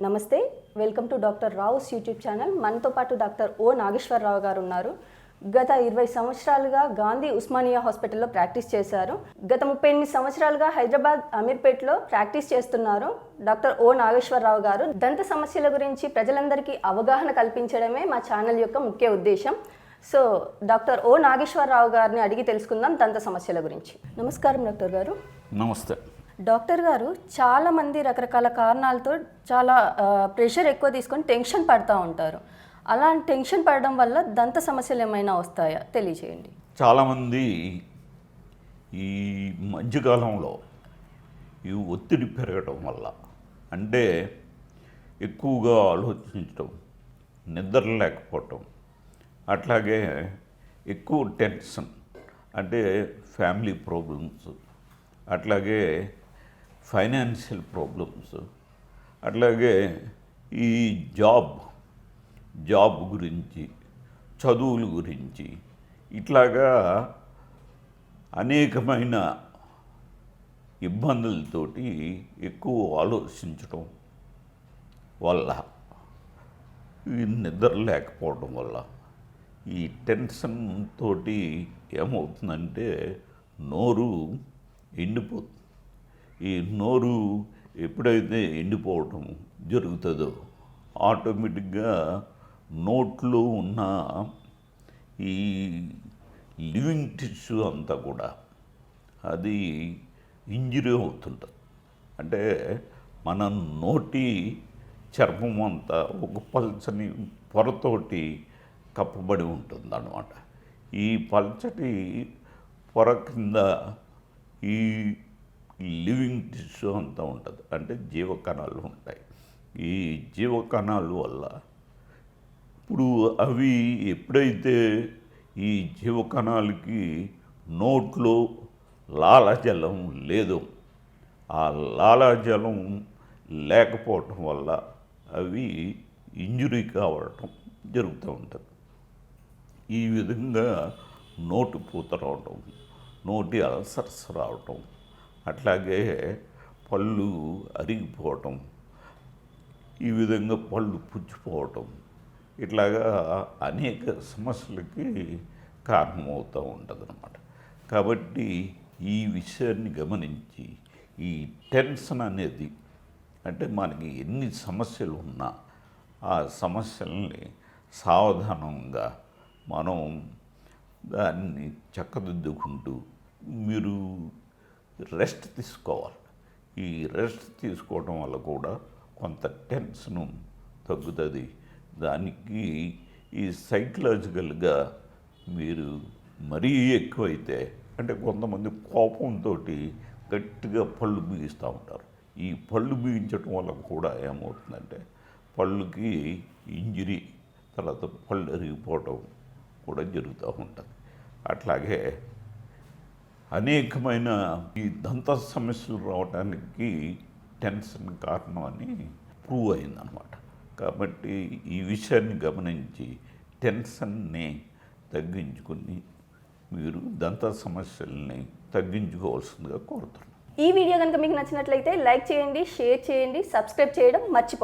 నమస్తే, welcome to doctor Rao's YouTube channel. మనతో పాటు డాక్టర్ ఓ నాగేశ్వరరావు గారు ఉన్నారు. గత 20 సంవత్సరాలుగా గాంధీ ఉస్మానియా హాస్పిటల్లో ప్రాక్టీస్ చేశారు. గత 38 సంవత్సరాలుగా హైదరాబాద్ అమీర్పేట్లో ప్రాక్టీస్ చేస్తున్నారు. డాక్టర్ ఓ నాగేశ్వరరావు గారు దంత సమస్యల గురించి ప్రజలందరికీ అవగాహన కల్పించడమే మా ఛానల్ యొక్క ముఖ్య ఉద్దేశం. సో డాక్టర్ ఓ నాగేశ్వరరావు గారిని అడిగి తెలుసుకుందాం దంత సమస్యల గురించి. నమస్కారం డాక్టర్ గారు. నమస్తే డాక్టర్ గారు, చాలామంది రకరకాల కారణాలతో చాలా ప్రెషర్ ఎక్కువ తీసుకొని టెన్షన్ పడుతూ ఉంటారు. అలా టెన్షన్ పడడం వల్ల దంత సమస్యలు ఏమైనా వస్తాయా తెలియజేయండి. చాలామంది ఈ మధ్యకాలంలో ఈ ఒత్తిడి పెరగడం వల్ల, అంటే ఎక్కువగా ఆలోచించడం, నిద్ర లేకపోవటం, అట్లాగే ఎక్కువ టెన్షన్, అంటే ఫ్యామిలీ ప్రాబ్లమ్స్, అట్లాగే ఫైనాన్షియల్ ప్రాబ్లమ్స్, అట్లాగే ఈ జాబ్ గురించి, చదువుల గురించి, ఇట్లాగా అనేకమైన ఇబ్బందులతోటి ఎక్కువ ఆలోచించడం వల్ల, ఈ నిద్ర లేకపోవడం వల్ల, ఈ టెన్షన్ తోటి ఏమవుతుందంటే నోరు ఎండిపోతుంది. ఈ నోరు ఎప్పుడైతే ఎండిపోవటం జరుగుతుందో ఆటోమేటిక్గా నోట్లో ఉన్న ఈ లివింగ్ టిష్యూ అంతా కూడా అది ఇంజరీ అవుతుంటుంది. అంటే మన నోటి చర్మం అంతా ఒక పల్చని పొరతోటి కప్పబడి ఉంటుంది అన్నమాట. ఈ పల్చటి పొర కింద ఈ లివింగ్ టిష్యూ అంతా ఉంటుంది, అంటే జీవకణాలు ఉంటాయి. ఈ జీవకణాల వల్ల ఇప్పుడు అవి ఎప్పుడైతే ఈ జీవకణాలకి నోట్లో లాలాజలం లేదో, ఆ లాలాజలం లేకపోవటం వల్ల అవి ఇంజురీ కావటం జరుగుతూ ఉంటుంది. ఈ విధంగా నోటి పూత రావటం, నోటి అల్సర్స్ రావటం, అట్లాగే పళ్ళు అరిగిపోవటం, ఈ విధంగా పళ్ళు పుచ్చిపోవటం, ఇట్లాగా అనేక సమస్యలకి కారణమవుతూ ఉంటుంది అన్నమాట. కాబట్టి ఈ విషయాన్ని గమనించి ఈ టెన్షన్ అనేది, అంటే మనకి ఎన్ని సమస్యలు ఉన్నా ఆ సమస్యల్ని సావధానంగా మనం దాన్ని చక్కదిద్దుకుంటూ మీరు రెస్ట్ తీసుకోవాలి. ఈ రెస్ట్ తీసుకోవడం వల్ల కూడా కొంత టెన్షను తగ్గుతుంది. దానికి ఈ సైకలాజికల్గా మీరు మరీ ఎక్కువైతే, అంటే కొంతమంది కోపంతో గట్టిగా పళ్ళు బిగిస్తూ ఉంటారు. ఈ పళ్ళు బిగించడం వల్ల కూడా ఏమవుతుందంటే పళ్ళుకి ఇంజరీ, తర్వాత పళ్ళు అరిగిపోవటం కూడా జరుగుతూ ఉంటుంది. అట్లాగే అనేకమైన ఈ దంత సమస్యలు రావడానికి టెన్షన్ కారణం అని ప్రూవ్ అయిందనమాట. కాబట్టి ఈ విషయాన్ని గమనించి టెన్షన్ని తగ్గించుకుని మీరు దంత సమస్యల్ని తగ్గించుకోవాల్సిందిగా కోరుతున్నాను. ఈ వీడియో కనుక మీకు నచ్చినట్లయితే లైక్ చేయండి, షేర్ చేయండి, సబ్స్క్రైబ్ చేయడం మర్చిపోకండి.